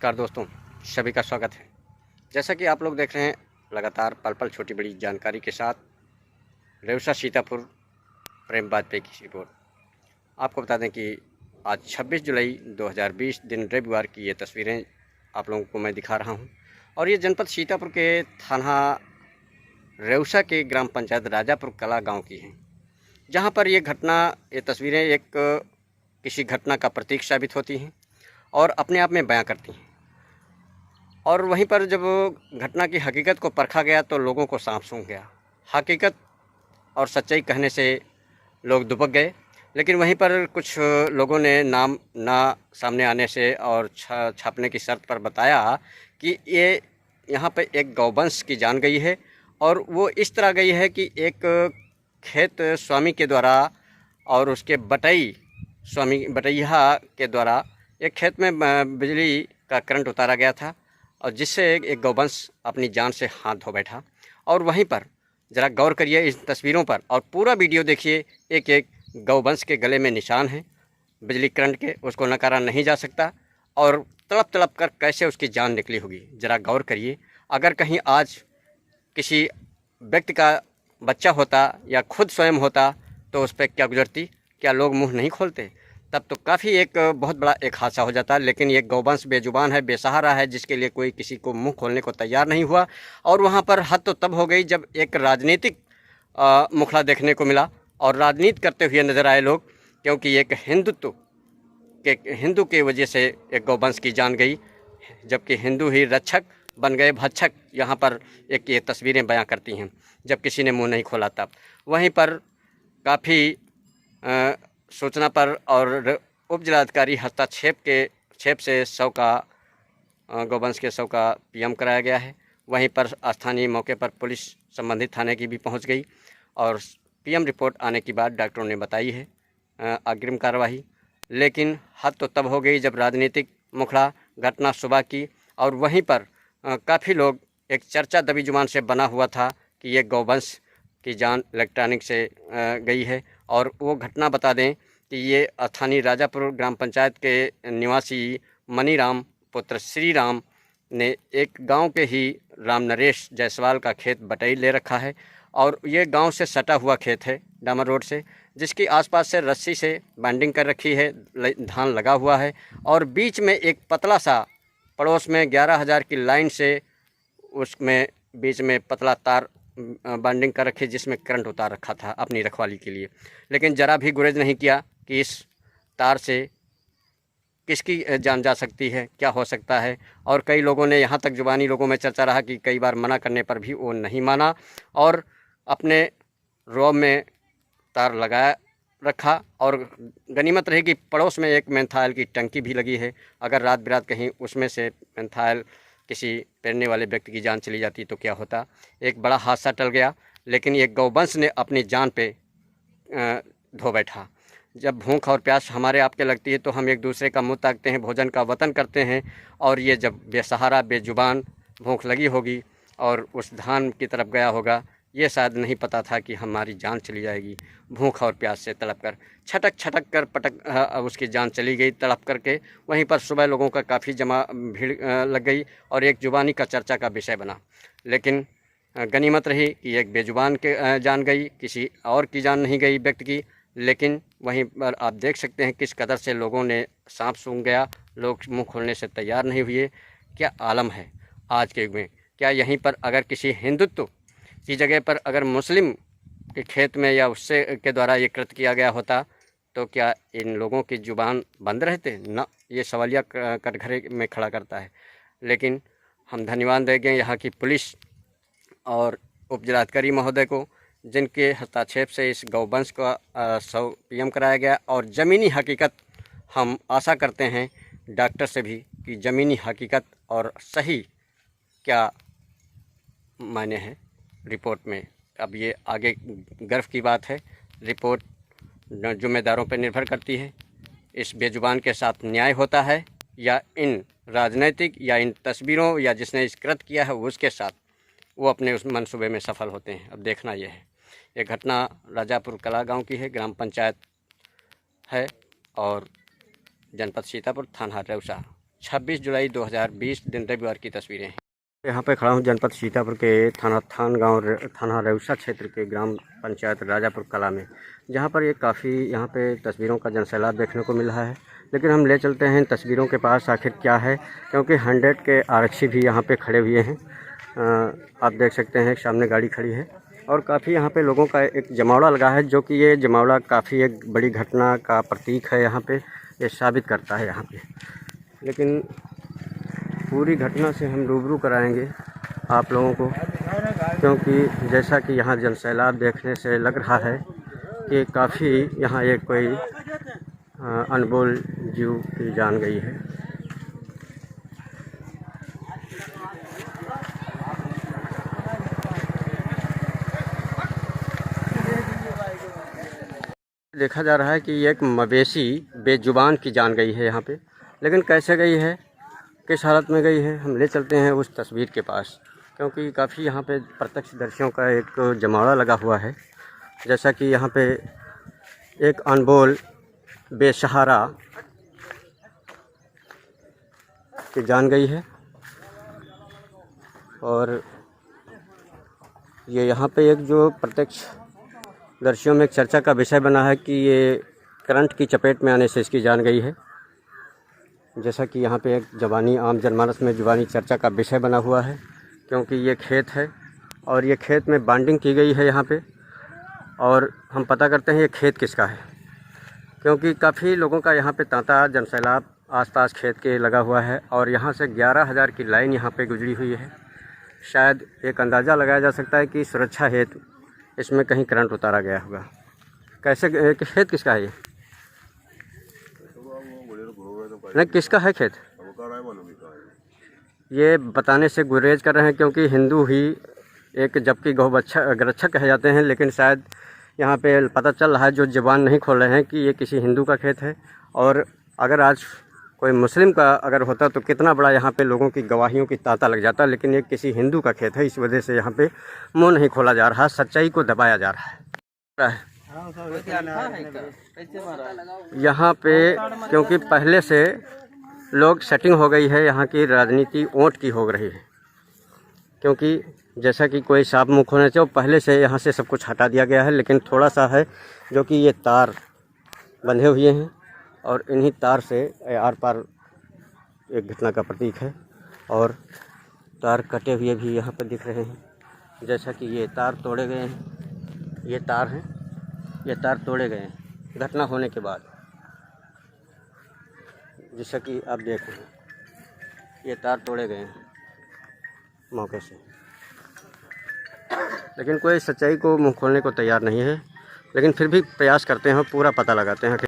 नमस्कार दोस्तों, सभी का स्वागत है। जैसा कि आप लोग देख रहे हैं, लगातार पल पल छोटी बड़ी जानकारी के साथ रेवसा सीतापुर प्रेम वाजपेयी की रिपोर्ट। आपको बता दें कि आज 26 जुलाई 2020 दिन रविवार की ये तस्वीरें आप लोगों को मैं दिखा रहा हूं और ये जनपद सीतापुर के थाना रेवसा के ग्राम पंचायत राजापुर कला गांव की हैं, जहां पर ये तस्वीरें एक किसी घटना का प्रतीक साबित होती हैं और अपने आप में बयां करती हैं। और वहीं पर जब घटना की हकीकत को परखा गया तो लोगों को सांप सूंघ गया। हकीकत और सच्चाई कहने से लोग दुबक गए, लेकिन वहीं पर कुछ लोगों ने नाम ना सामने आने से और छापने की शर्त पर बताया कि ये यहाँ पे एक गौवंश की जान गई है और वो इस तरह गई है कि एक खेत स्वामी के द्वारा और उसके बटैया के द्वारा एक खेत में बिजली का करंट उतारा गया था और जिससे एक गौवंश अपनी जान से हाथ धो बैठा। और वहीं पर ज़रा गौर करिए इस तस्वीरों पर और पूरा वीडियो देखिए। एक एक गौवंश के गले में निशान है बिजली करंट के, उसको नकारा नहीं जा सकता और तड़प तड़प कर कैसे उसकी जान निकली होगी, ज़रा गौर करिए। अगर कहीं आज किसी व्यक्ति का बच्चा होता या खुद स्वयं होता तो उस पर क्या गुजरती, क्या लोग मुँह नहीं खोलते? तब तो काफ़ी एक बहुत बड़ा एक हादसा हो जाता। लेकिन ये गौवंश बेजुबान है, बेसहारा है, जिसके लिए कोई किसी को मुंह खोलने को तैयार नहीं हुआ। और वहाँ पर हद तो तब हो गई जब एक राजनीतिक मुखड़ा देखने को मिला और राजनीति करते हुए नजर आए लोग, क्योंकि एक हिंदू के वजह से एक गौवंश की जान गई, जबकि हिंदू ही रक्षक बन गए भक्षक। यहाँ पर एक ये तस्वीरें बयां करती हैं जब किसी ने मुँह नहीं खोला तब। वहीं पर काफ़ी सूचना पर और उप जिलाधिकारी हस्तक्षेप से गौवंश के शव का पीएम कराया गया है। वहीं पर स्थानीय मौके पर पुलिस संबंधित थाने की भी पहुंच गई और पीएम रिपोर्ट आने के बाद डॉक्टरों ने बताई है अग्रिम कार्रवाई। लेकिन हद तो तब हो गई जब राजनीतिक मुखड़ा घटना सुबह की और वहीं पर काफ़ी लोग, एक चर्चा दबी जुबान से बना हुआ था कि ये गौवंश की जान इलेक्ट्रॉनिक से गई है। और वो घटना बता दें कि ये स्थानीय राजापुर ग्राम पंचायत के निवासी मनीराम पुत्र श्री राम ने एक गांव के ही राम नरेश जायसवाल का खेत बटाई ले रखा है और ये गांव से सटा हुआ खेत है डामर रोड से, जिसकी आसपास से रस्सी से बाइंडिंग कर रखी है, धान लगा हुआ है और बीच में एक पतला सा पड़ोस में 11,000 की लाइन से उसमें बीच में पतला तार बाइंडिंग कर रखी जिसमें करंट उतार रखा था अपनी रखवाली के लिए। लेकिन ज़रा भी गुरेज नहीं किया कि इस तार से किसकी जान जा सकती है, क्या हो सकता है। और कई लोगों ने, यहाँ तक जुबानी लोगों में चर्चा रहा कि कई बार मना करने पर भी वो नहीं माना और अपने रौब में तार लगाया रखा। और गनीमत रही कि पड़ोस में एक मेंथाइल की टंकी भी लगी है, अगर रात बिरात कहीं उसमें से मेंथाइल किसी तैरने वाले व्यक्ति की जान चली जाती तो क्या होता। एक बड़ा हादसा टल गया, लेकिन ये गौवंश ने अपनी जान पे धो बैठा। जब भूख और प्यास हमारे आपके लगती है तो हम एक दूसरे का मुंह ताकते हैं, भोजन का वतन करते हैं। और ये जब बेसहारा बेजुबान भूख लगी होगी और उस धान की तरफ गया होगा, ये शायद नहीं पता था कि हमारी जान चली जाएगी। भूख और प्यास से तड़प कर छटक कर उसकी जान चली गई तड़प करके। वहीं पर सुबह लोगों का काफ़ी भीड़ लग गई और एक जुबानी का चर्चा का विषय बना। लेकिन गनीमत रही कि एक बेजुबान के जान गई, किसी और की जान नहीं गई व्यक्ति की। लेकिन वहीं पर आप देख सकते हैं किस कदर से लोगों ने सांप सूंघ गया, लोग मुंह खोलने से तैयार नहीं हुए। क्या आलम है आज के युग में। क्या यहीं पर अगर किसी हिंदुत्व की जगह पर अगर मुस्लिम के खेत में या उससे के द्वारा ये कृत्य किया गया होता तो क्या इन लोगों की जुबान बंद रहते ना? ये सवालिया कटघरे में खड़ा करता है। लेकिन हम धन्यवाद देंगे यहाँ की पुलिस और उप जिलाधिकारी महोदय को, जिनके हस्तक्षेप से इस गौवंश का शव पीएम कराया गया। और ज़मीनी हकीकत हम आशा करते हैं डॉक्टर से भी कि ज़मीनी हकीकत और सही क्या मायने हैं रिपोर्ट में। अब ये आगे गर्व की बात है, रिपोर्ट जिम्मेदारों पर निर्भर करती है। इस बेजुबान के साथ न्याय होता है या इन राजनीतिक या इन तस्वीरों या जिसने इस कृत्य किया है उसके साथ वो अपने उस मंसूबे में सफल होते हैं। अब देखना ये है। ये घटना राजापुर कला गांव की है, ग्राम पंचायत है और जनपद सीतापुर, थाना रेवसा। 26 जुलाई 2020 दिन रविवार की तस्वीरें हैं। यहाँ पे खड़ा हूँ जनपद सीतापुर के थाना रेउसा क्षेत्र के ग्राम पंचायत राजापुर कला में, जहाँ पर ये काफ़ी यहाँ पे तस्वीरों का जनसैलाब देखने को मिल रहा है। लेकिन हम ले चलते हैं इन तस्वीरों के पास आखिर क्या है, क्योंकि 100 के आरक्षी भी यहाँ पे खड़े हुए हैं। आप देख सकते हैं सामने गाड़ी खड़ी है और काफ़ी यहाँ पे लोगों का एक जमावड़ा लगा है, जो कि ये जमावड़ा काफ़ी एक बड़ी घटना का प्रतीक है। यहाँ पे ये साबित करता है यहाँ पे। लेकिन पूरी घटना से हम रूबरू कराएंगे आप लोगों को, क्योंकि जैसा कि यहाँ जनसैलाब देखने से लग रहा है कि काफ़ी यहाँ एक कोई अनमोल जीव की जान गई है। देखा जा रहा है कि एक मवेशी बेजुबान की जान गई है यहाँ पे, लेकिन कैसे गई है, किस हालत में गई है, हम ले चलते हैं उस तस्वीर के पास, क्योंकि काफ़ी यहाँ पे प्रत्यक्षदर्शियों का एक जमावड़ा लगा हुआ है। जैसा कि यहाँ पे एक अनमोल बेसहारा की जान गई है और ये यहाँ पे एक जो प्रत्यक्षदर्शियों में एक चर्चा का विषय बना है कि ये करंट की चपेट में आने से इसकी जान गई है। जैसा कि यहाँ पे एक ज़बानी आम जनमानस में ज़बानी चर्चा का विषय बना हुआ है, क्योंकि ये खेत है और ये खेत में बांडिंग की गई है यहाँ पे। और हम पता करते हैं ये खेत किसका है, क्योंकि काफ़ी लोगों का यहाँ पे तांता जनसैलाब आसपास खेत के लगा हुआ है और यहाँ से 11,000 की लाइन यहाँ पे गुजरी हुई है। शायद एक अंदाज़ा लगाया जा सकता है कि सुरक्षा हेतु इसमें कहीं करंट उतारा गया होगा। कैसे खेत किसका है ये? नहीं, किसका है खेत ये बताने से गुरेज कर रहे हैं, क्योंकि हिंदू ही एक जबकि गौरक्षक कहे जाते हैं, लेकिन शायद यहाँ पे पता चल रहा है जो ज़बान नहीं खोल रहे हैं कि ये किसी हिंदू का खेत है। और अगर आज कोई मुस्लिम का अगर होता तो कितना बड़ा यहाँ पे लोगों की गवाहियों की तांता लग जाता, लेकिन ये किसी हिंदू का खेत है। इस वजह से यहाँ पे मुँह नहीं खोला जा रहा, सच्चाई को दबाया जा रहा है यहाँ पे, क्योंकि पहले से लोग सेटिंग हो गई है, यहाँ की राजनीति ओंट की हो रही है। क्योंकि जैसा कि कोई सांप मुँह खोलना चाहिए, पहले से यहाँ से सब कुछ हटा दिया गया है। लेकिन थोड़ा सा है जो कि ये तार बंधे हुए हैं और इन्हीं तार से आर पार एक घटना का प्रतीक है और तार कटे हुए भी यहाँ पर दिख रहे हैं। जैसा कि ये तार तोड़े गए हैं, ये तार हैं, ये तार तोड़े गए हैं घटना होने के बाद। जैसा कि आप देख रहे हैं ये तार तोड़े गए हैं मौके से, लेकिन कोई सच्चाई को मुंह खोलने को तैयार नहीं है। लेकिन फिर भी प्रयास करते हैं, पूरा पता लगाते हैं।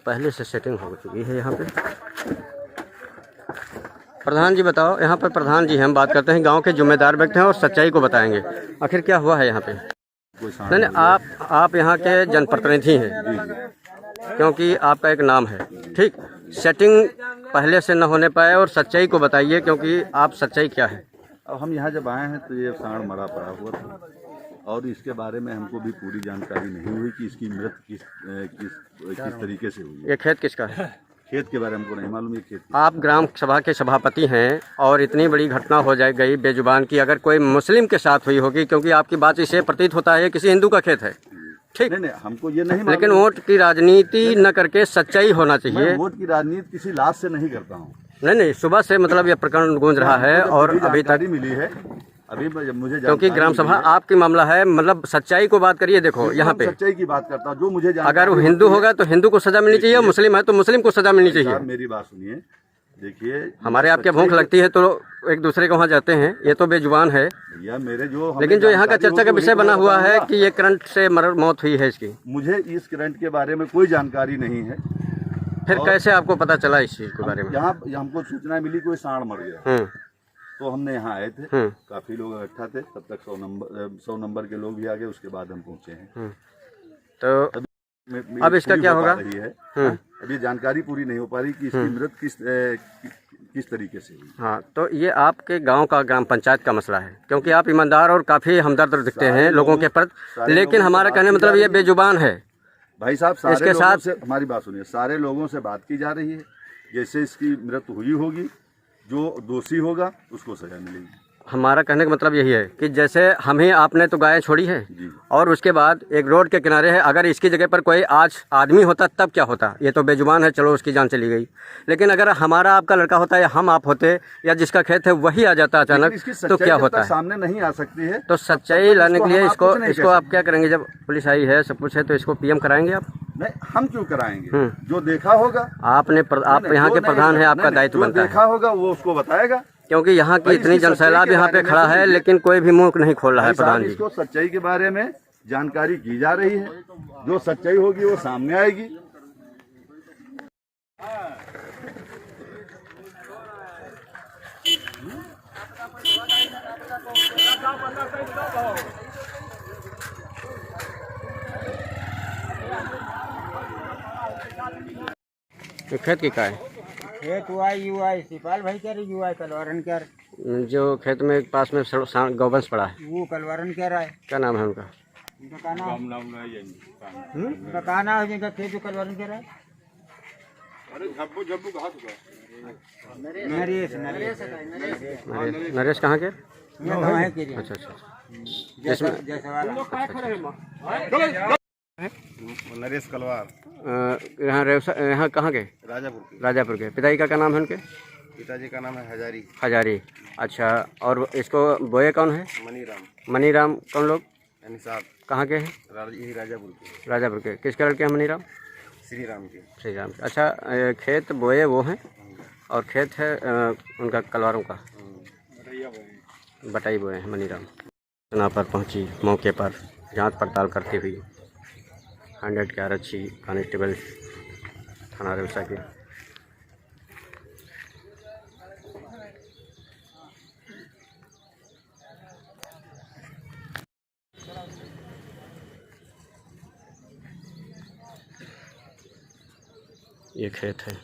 पहले से सेटिंग हो चुकी है यहाँ पे। प्रधान जी बताओ, यहाँ पर प्रधान जी हैं, हम बात करते हैं, गांव के जिम्मेदार व्यक्ति हैं और सच्चाई को बताएंगे आखिर क्या हुआ है यहाँ पे। नहीं, आप यहाँ के जनप्रतिनिधि हैं, क्योंकि आपका एक नाम है, ठीक। सेटिंग पहले से न होने पाए और सच्चाई को बताइए, क्योंकि आप सच्चाई क्या है। अब हम यहाँ जब आए हैं तो ये सांड मरा पड़ा हुआ था और इसके बारे में हमको भी पूरी जानकारी नहीं हुई कि इसकी मृत्यु किस तरीके से हुई। ये खेत किसका है? खेत के बारे में हमको नहीं मालूम। ये खेत आप ग्राम सभा के सभापति हैं और इतनी बड़ी घटना हो गई बेजुबान की, अगर कोई मुस्लिम के साथ हुई होगी, क्योंकि आपकी बात इससे प्रतीत होता है किसी हिंदू का खेत है, ठीक। नहीं, हमको ये नहीं, लेकिन वोट की राजनीति न करके सच्चाई होना चाहिए। वोट की राजनीति किसी लाश से नहीं करता हूँ। नहीं, सुबह से मतलब ये प्रकरण गूंज रहा है और अभी तक मिली है, अभी मुझे, क्योंकि ग्राम सभा आपकी मामला है, मतलब सच्चाई को बात करिए। देखो यहाँ पे सच्चाई की बात करता हूँ, जो मुझे अगर वो हिंदू होगा तो हिंदू को सजा मिलनी चाहिए, मुस्लिम है तो मुस्लिम को सजा मिलनी चाहिए। मेरी बात सुनिए, देखिए, हमारे आपके भूख लगती है तो एक दूसरे के वहाँ जाते हैं, ये तो बेजुबान है भैया मेरे जो। लेकिन जो यहाँ का चर्चा का विषय बना हुआ है कि ये करंट से मौत हुई है इसकी, मुझे इस करंट के बारे में कोई जानकारी नहीं है। फिर कैसे आपको पता चला इस चीज के बारे में? यहाँ हमको सूचना मिली कोई सांड मर गया, तो हमने यहाँ आए थे, काफी लोग इकट्ठा थे, तब तक 100 नंबर के लोग भी आ गए, उसके बाद हम पहुँचे हैं। तो अब इसका क्या होगा? अभी जानकारी पूरी नहीं हो पा रही कि इसकी मृत्यु किस तरीके से हुई। हाँ, तो ये आपके गांव का ग्राम पंचायत का मसला है, क्योंकि आप ईमानदार और काफ़ी हमदर्द दिखते हैं लोगों के प्रति, लेकिन हमारा कहने मतलब ये बेजुबान है। भाई साहब सारे इसके लोगों साथ से हमारी बात सुनिए, सारे लोगों से बात की जा रही है, जैसे इसकी मृत्यु हुई होगी, जो दोषी होगा उसको सजा मिलेगी। हमारा कहने का मतलब यही है कि जैसे हम ही आपने तो गायें छोड़ी है जी। और उसके बाद एक रोड के किनारे है, अगर इसकी जगह पर कोई आज आदमी होता तब क्या होता। ये तो बेजुबान है, चलो उसकी जान चली गई, लेकिन अगर हमारा आपका लड़का होता या हम आप होते या जिसका खेत है वही आ जाता अचानक, तो क्या होता है। सामने नहीं आ सकती है, तो सच्चाई लाने के लिए इसको आप क्या करेंगे? जब पुलिस आई है, सब कुछ है, तो इसको पीएम कराएंगे आप? नहीं, हम क्यों कराएंगे? जो देखा होगा आप यहाँ के प्रधान है, आपका दायित्व बनता है। देखा होगा वो उसको बताएगा, क्योंकि यहाँ की इतनी जनसैलाब यहाँ पे खड़ा है, लेकिन कोई भी मुंह नहीं खोल रहा है प्रधान जी। इसको सच्चाई के बारे में जानकारी की जा रही है, जो सच्चाई होगी वो सामने आएगी। खेत की का है? खेत UI सिपाल भाई कह रहे UI कलवारन कह रहे, जो खेत में पास में गौवंश पड़ा है, वो कलवारन कह रहा है। क्या नाम है उनका? उनका क्या नाम है जिनका खेत जो कलवारन कह रहा है? नरेश नरेश कहाँ के? अच्छा अच्छा। नरेश कलवार, यहाँ कहाँ के? राजापुर के। पिताजी का क्या नाम है उनके? पिताजी का नाम है हजारी। अच्छा, और इसको बोए कौन है? मनीराम। कौन लोग? निषाद। कहाँ के हैं? राजापुर के। किसके लड़के हैं मनीराम? श्री राम के। अच्छा, खेत बोए वो हैं और खेत है उनका कलवारों का, बटाई बोए हैं मनीराम। सूचना पर पहुंची मौके पर जांच पड़ताल करती हुई 100 के आरक्षी कांस्टेबल थाना रेवसा के ये खेत है।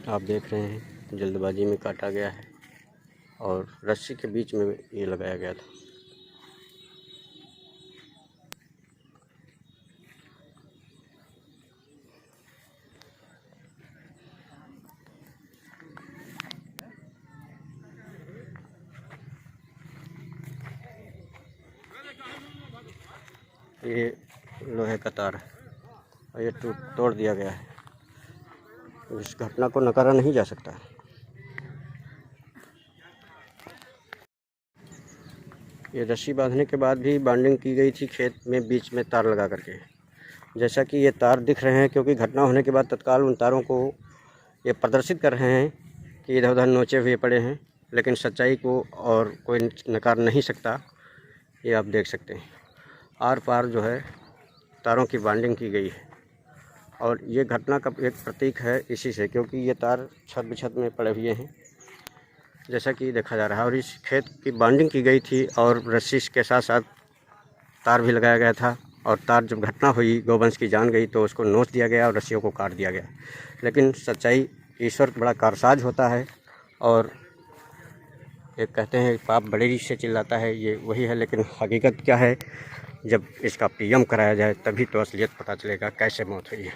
आप देख रहे हैं जल्दबाजी में काटा गया है और रस्सी के बीच में ये लगाया गया था। ये लोहे का तार है और ये तोड़ दिया गया है। इस घटना को नकारा नहीं जा सकता। ये रस्सी बांधने के बाद भी बाइंडिंग की गई थी खेत में बीच में तार लगा करके, जैसा कि ये तार दिख रहे हैं, क्योंकि घटना होने के बाद तत्काल उन तारों को ये प्रदर्शित कर रहे हैं कि इधर उधर नोचे हुए पड़े हैं, लेकिन सच्चाई को और कोई नकार नहीं सकता। ये आप देख सकते हैं आर पार जो है तारों की बाइंडिंग की गई है और ये घटना का एक प्रतीक है इसी से, क्योंकि ये तार छत बिछत में पड़े हुए हैं जैसा कि देखा जा रहा है। और इस खेत की बाइंडिंग की गई थी और रस्सी के साथ साथ तार भी लगाया गया था, और तार जब घटना हुई गौवंश की जान गई तो उसको नोच दिया गया और रस्सियों को काट दिया गया। लेकिन सच्चाई, ईश्वर बड़ा कारसाज होता है और एक कहते हैं पाप बड़े से चिल्लाता है, ये वही है। लेकिन हकीकत क्या है, जब इसका पीएम कराया जाए तभी तो असलियत पता चलेगा कैसे मौत हुई है।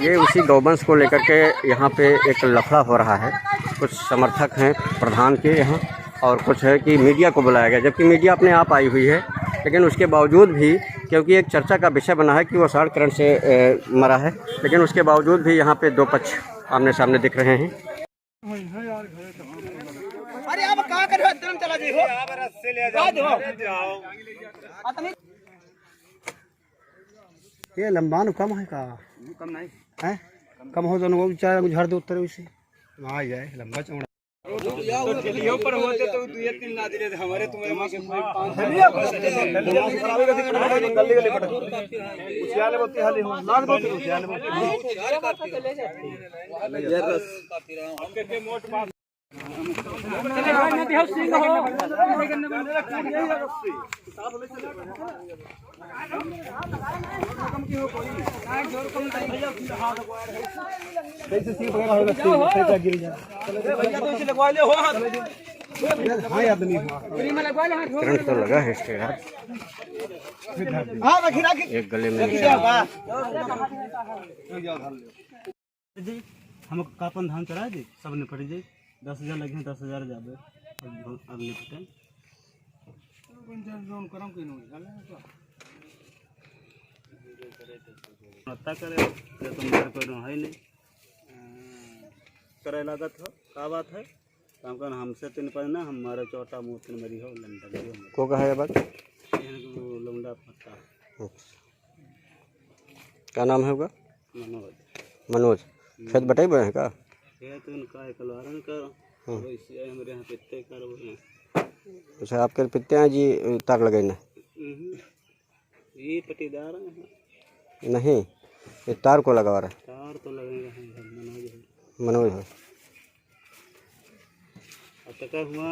ये उसी गौवंश को लेकर के यहाँ पे एक लफड़ा हो रहा है। कुछ समर्थक हैं प्रधान के यहाँ और कुछ है कि मीडिया को बुलाया गया, जबकि मीडिया अपने आप आई हुई है। लेकिन उसके बावजूद भी, क्योंकि एक चर्चा का विषय बना है कि वो साड़ करंट से मरा है, लेकिन उसके बावजूद भी यहाँ पे दो पक्ष आमने सामने दिख रहे हैं। अरे अब कहां कर हो चला जी हो रस्से ले जाओ। ये लंबान कम है का? कम नहीं है, कम हो दोनों को चाहे झाड़ दे उत्तर उसे वहाँ आ जाए लंबा चौड़ा। करंट तो लगा है इसके यार, एक गले में जी हम कापन धान चढ़ा दी सब ने पड़ी जाए 10,000 लगे 10,000 जाबे अब निपटे हत्या करे तो तुम्हारे कोई है नहीं करे लागत हो का बात है काम कर हमसे तीन पर ना हमारा चौथा मूर्ति मरी हो लंडन को कहा है बात, लौंडा पत्ता क्या नाम है होगा, मनोज मनोज, खेत बटाई हुए हैं का, खेत उनका है कलवारन का वैसे हमारे यहाँ पित्ते कर वो हैं। अच्छा आपके पित्ते हैं जी, तार लगे ना, ये पटीदार हैं नहीं ये तार को लगा रहा है, तार तो लगेगा मनोज है मनोज है। अब तक हुआ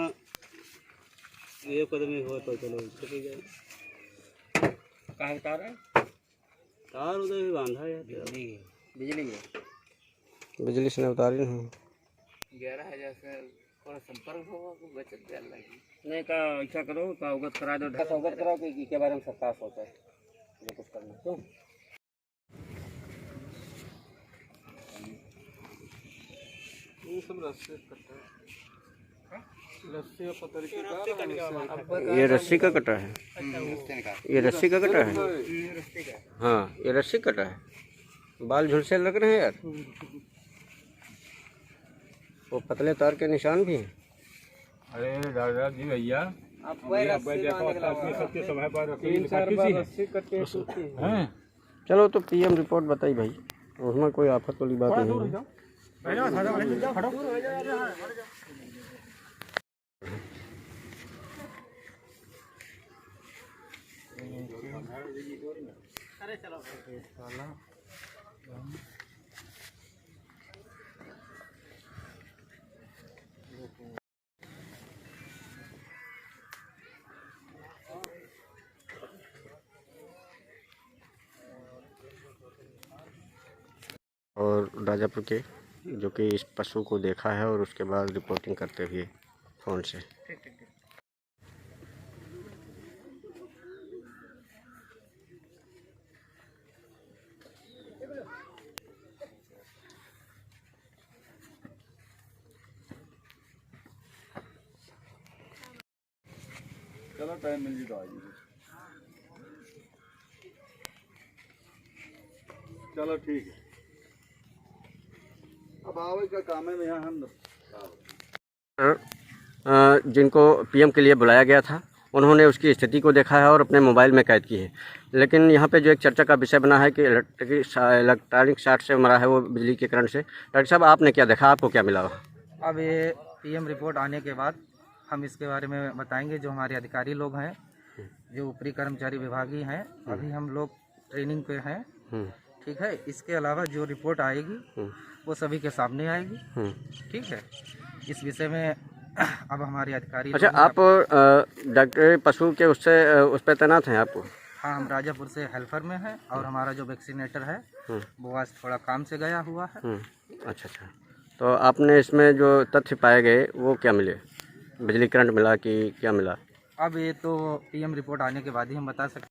ये कदमी हो तो चलो चली जाए कहाँ तार है, तार उधर भी बांधा है बिजली बिजली से उतारी नहीं, 11,000 से थोड़ा संपर्क होगा को बचत देने लगी। नहीं का ऐसा करो का अवगत करा दो, अवगत कराओ कि के बारे में सरकार सोचा है जो कुछ करना तो ये सब रस्से कटा है, रस्से और पत्थर के ये रस्सी का कटा है, ये रस्सी का कटा है, हाँ ये रस्सी कटा है, बाल झुलसे लग रहे हैं यार, वो पतले तार के निशान भी हैं। अरे दादा जी भैया चलो तो पीएम रिपोर्ट बताई भाई, उसमें कोई आफत वाली बात नहीं है। और राजापुर के जो कि इस पशु को देखा है और उसके बाद रिपोर्टिंग करते हुए फ़ोन से। चलो टाइम मिल जी तो आइए, चलो ठीक है, अब आवे का काम है यहाँ हम जिनको पीएम के लिए बुलाया गया था उन्होंने उसकी स्थिति को देखा है और अपने मोबाइल में कैद की है। लेकिन यहाँ पे जो एक चर्चा का विषय बना है कि इलेक्ट्रॉनिक शॉर्ट से मरा है वो बिजली के करंट से। डॉक्टर साहब आपने क्या देखा, आपको क्या मिला? अब ये पीएम रिपोर्ट आने के बाद हम इसके बारे में बताएंगे। जो हमारे अधिकारी लोग हैं, जो ऊपरी कर्मचारी विभागीय हैं, अभी हम लोग ट्रेनिंग पे हैं, ठीक है। इसके अलावा जो रिपोर्ट आएगी वो सभी के सामने आएगी, ठीक है। इस विषय में अब हमारे अधिकारी। अच्छा, आप डॉक्टर पशु के उस पर तैनात हैं आप? हाँ, हम राजापुर से हेल्पर में हैं और हमारा जो वैक्सीनेटर है वो आज थोड़ा काम से गया हुआ है। अच्छा, तो आपने इसमें जो तथ्य पाए गए वो क्या मिले? बिजली करंट मिला कि क्या मिला? अब ये तो पीएम रिपोर्ट आने के बाद ही हम बता सकते हैं।